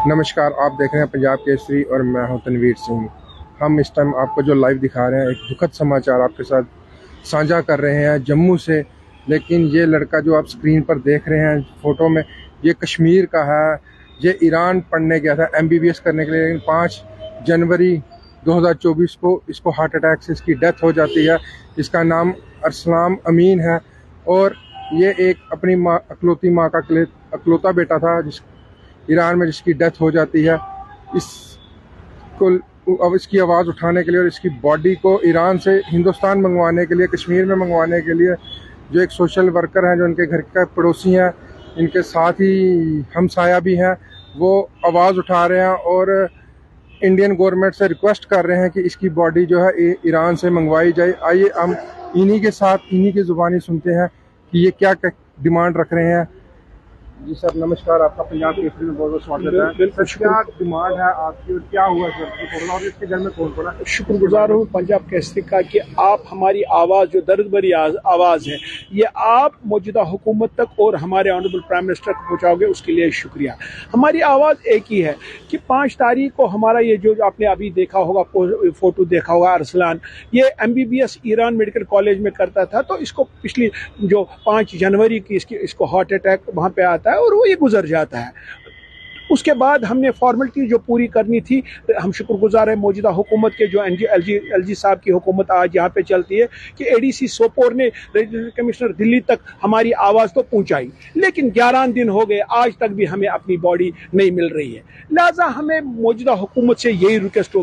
नमस्कार, आप देख रहे हैं पंजाब केसरी और मैं हूं तनवीर सिंह। हम इस टाइम आपको जो लाइव दिखा रहे हैं एक दुखद समाचार आपके साथ साझा कर रहे हैं जम्मू से। लेकिन ये लड़का जो आप स्क्रीन पर देख रहे हैं फ़ोटो में, ये कश्मीर का है। ये ईरान पढ़ने गया था MBBS करने के लिए, लेकिन 5 जनवरी 2024 को इसको हार्ट अटैक से इसकी डेथ हो जाती है। इसका नाम अरसलान अमीन है और ये एक अपनी माँ अकलौती माँ का अकलौता बेटा था ईरान में, जिसकी डेथ हो जाती है। इसको अब इसकी आवाज़ उठाने के लिए और इसकी बॉडी को ईरान से हिंदुस्तान मंगवाने के लिए, कश्मीर में मंगवाने के लिए, जो एक सोशल वर्कर हैं जो इनके घर का पड़ोसी हैं, इनके साथ ही हमसाया भी हैं, वो आवाज़ उठा रहे हैं और इंडियन गवर्नमेंट से रिक्वेस्ट कर रहे हैं कि इसकी बॉडी जो है ईरान से मंगवाई जाए। आइए हम इन्हीं के साथ इन्हीं की ज़ुबानी सुनते हैं कि ये क्या डिमांड रख रहे हैं। जी सर नमस्कार, आपका पंजाब केसरी में बहुत बहुत स्वागत है। सर क्या डिमांड है आपकी और क्या हुआ सर, और इसके घर में कौन कौन है? शुक्रगुजार हूँ पंजाब केसरी का कि आप हमारी आवाज़, जो दर्द भरी आवाज़ है, ये आप मौजूदा हुकूमत तक और हमारे ऑनरेबल प्राइम मिनिस्टर को पहुँचाओगे, उसके लिए शुक्रिया। हमारी आवाज़ एक ही है कि 5 तारीख को हमारा ये जो आपने अभी देखा होगा, फ़ोटो देखा होगा, अरसलान ये MBBS ईरान मेडिकल कॉलेज में करता था। तो इसको पिछली जो 5 जनवरी की इसको हार्ट अटैक वहाँ पे आता है और वो ये गुजर जाता है। उसके बाद हमने फॉर्मेलिटी जो पूरी करनी थी, हम शुक्रगुजार है मौजूदा हुकूमत के, जो LG साहब की हुकूमत आज यहाँ पे चलती है, कि ADC सोपोर ने रेजिडेंट कमिश्नर दिल्ली तक हमारी आवाज़ तो पहुँचाई, लेकिन 11 दिन हो गए, आज तक भी हमें अपनी बॉडी नहीं मिल रही है। लिहाजा हमें मौजूदा हुकूमत से यही रिक्वेस्ट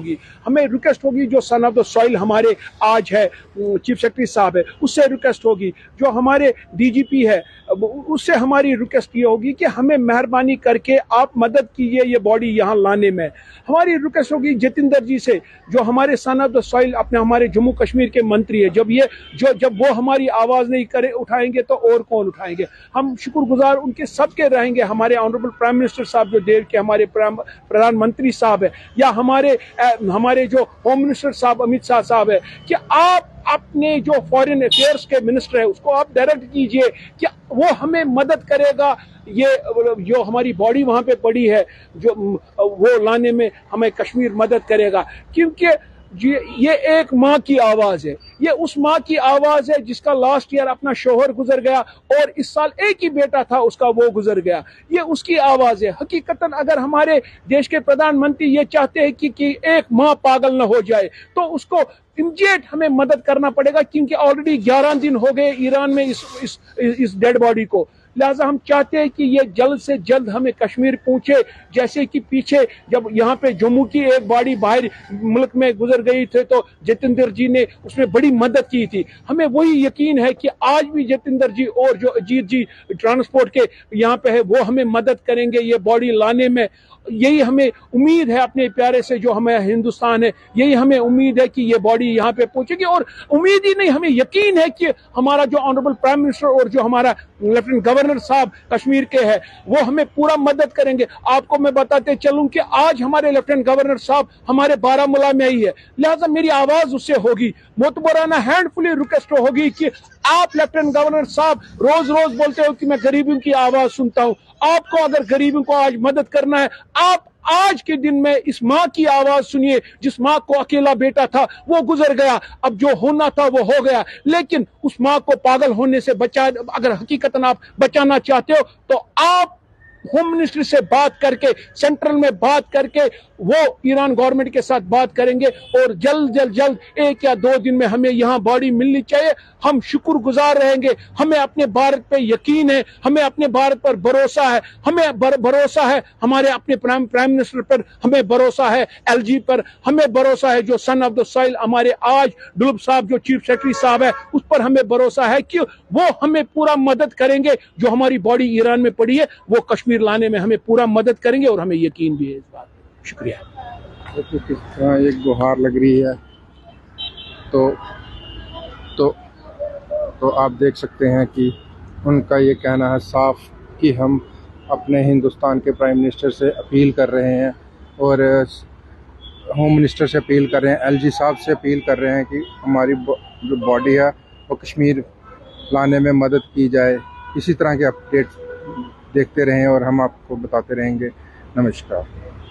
होगी, जो सन ऑफ द सॉइल हमारे आज है चीफ सेक्रेटरी साहब है, उससे रिक्वेस्ट होगी, जो हमारे DGP है उससे हमारी रिक्वेस्ट ये होगी कि हमें मेहरबानी करके आप मदद कीजिए ये बॉडी यहाँ लाने में। हमारी रिक्वेस्ट होगी जतिंदर जी से, जो हमारे सन ऑफ द सॉइल अपने हमारे जम्मू कश्मीर के मंत्री है, जब वो हमारी आवाज़ नहीं उठाएंगे तो और कौन उठाएंगे। हम शुक्रगुजार उनके सबके रहेंगे, हमारे ऑनरेबल प्राइम मिनिस्टर साहब जो देर के हमारे प्रधानमंत्री साहब है, या हमारे जो होम मिनिस्टर साहब अमित शाह साहब है, कि आप अपने जो फॉरेन अफेयर्स के मिनिस्टर है उसको आप डायरेक्ट कीजिए कि वो हमें मदद करेगा, ये जो हमारी बॉडी वहाँ पे पड़ी है जो वो लाने में हमें कश्मीर मदद करेगा। क्योंकि ये एक माँ की आवाज़ है, ये उस माँ की आवाज़ है जिसका लास्ट ईयर अपना शोहर गुजर गया और इस साल एक ही बेटा था उसका, वो गुजर गया। ये उसकी आवाज़ है। हकीकतन अगर हमारे देश के प्रधानमंत्री ये चाहते हैं कि एक माँ पागल न हो जाए, तो उसको इमीडिएट हमें मदद करना पड़ेगा, क्योंकि ऑलरेडी 11 दिन हो गए ईरान में इस डेड बॉडी को। लिहाजा हम चाहते हैं कि ये जल्द से जल्द हमें कश्मीर पहुंचे। जैसे कि पीछे जब यहाँ पे जम्मू की एक बॉडी बाहर मुल्क में गुजर गई थी तो जतिंदर जी ने उसमें बड़ी मदद की थी। हमें वही यकीन है कि आज भी जतिंदर जी और जो अजीत जी ट्रांसपोर्ट के यहाँ पे है, वो हमें मदद करेंगे ये बॉडी लाने में। यही हमें उम्मीद है अपने प्यारे से जो हमें हिंदुस्तान है, यही हमें उम्मीद है कि ये बॉडी यहाँ पे पहुंचेगी। और उम्मीद ही नहीं, हमें यकीन है कि हमारा जो ऑनरेबल प्राइम मिनिस्टर और जो हमारा लेफ्टिनेंट गवर्नर साहब कश्मीर के हैं, वो हमें पूरा मदद करेंगे। आपको मैं बताते चलूं कि आज हमारे लेफ्टिनेंट गवर्नर साहब हमारे बारामूला में ही है, लिहाजा मेरी आवाज उससे होगी, मोतबराना हैंडफुली रिक्वेस्ट होगी कि आप लेफ्टिनेंट गवर्नर साहब रोज रोज बोलते हो कि मैं गरीबों की आवाज सुनता हूं, आपको अगर गरीबों को आज मदद करना है, आप आज के दिन में इस माँ की आवाज सुनिए, जिस माँ को अकेला बेटा था वो गुजर गया, अब जो होना था वो हो गया, लेकिन उस माँ को पागल होने से अगर हकीकतन आप बचाना चाहते हो तो आप होम मिनिस्ट्री से बात करके, सेंट्रल में बात करके, वो ईरान गवर्नमेंट के साथ बात करेंगे और जल्द 1 या 2 दिन में हमें यहाँ बॉडी मिलनी चाहिए। हम शुक्रगुजार रहेंगे, हमें अपने भारत पे यकीन है, हमें अपने भारत पर भरोसा है, हमें भरोसा है हमारे अपने प्राइम मिनिस्टर पर, हमें भरोसा है LG पर, हमें भरोसा है जो सन ऑफ द सॉइल हमारे आज डुलब साहब जो चीफ सेक्रेटरी साहब है, उस पर हमें भरोसा है कि वो हमें पूरा मदद करेंगे। जो हमारी बॉडी ईरान में पड़ी है वो कश्मीर लाने में हमें पूरा मदद करेंगे और हमें यकीन भी है इस बात पर। शुक्रिया। किस तरह एक गुहार लग रही है तो आप देख सकते हैं कि उनका ये कहना है साफ कि हम अपने हिंदुस्तान के प्राइम मिनिस्टर से अपील कर रहे हैं और होम मिनिस्टर से अपील कर रहे हैं, LG साहब से अपील कर रहे हैं कि हमारी जो बॉडी है वो कश्मीर लाने में मदद की जाए। इसी तरह के अपडेट देखते रहें और हम आपको बताते रहेंगे। नमस्कार।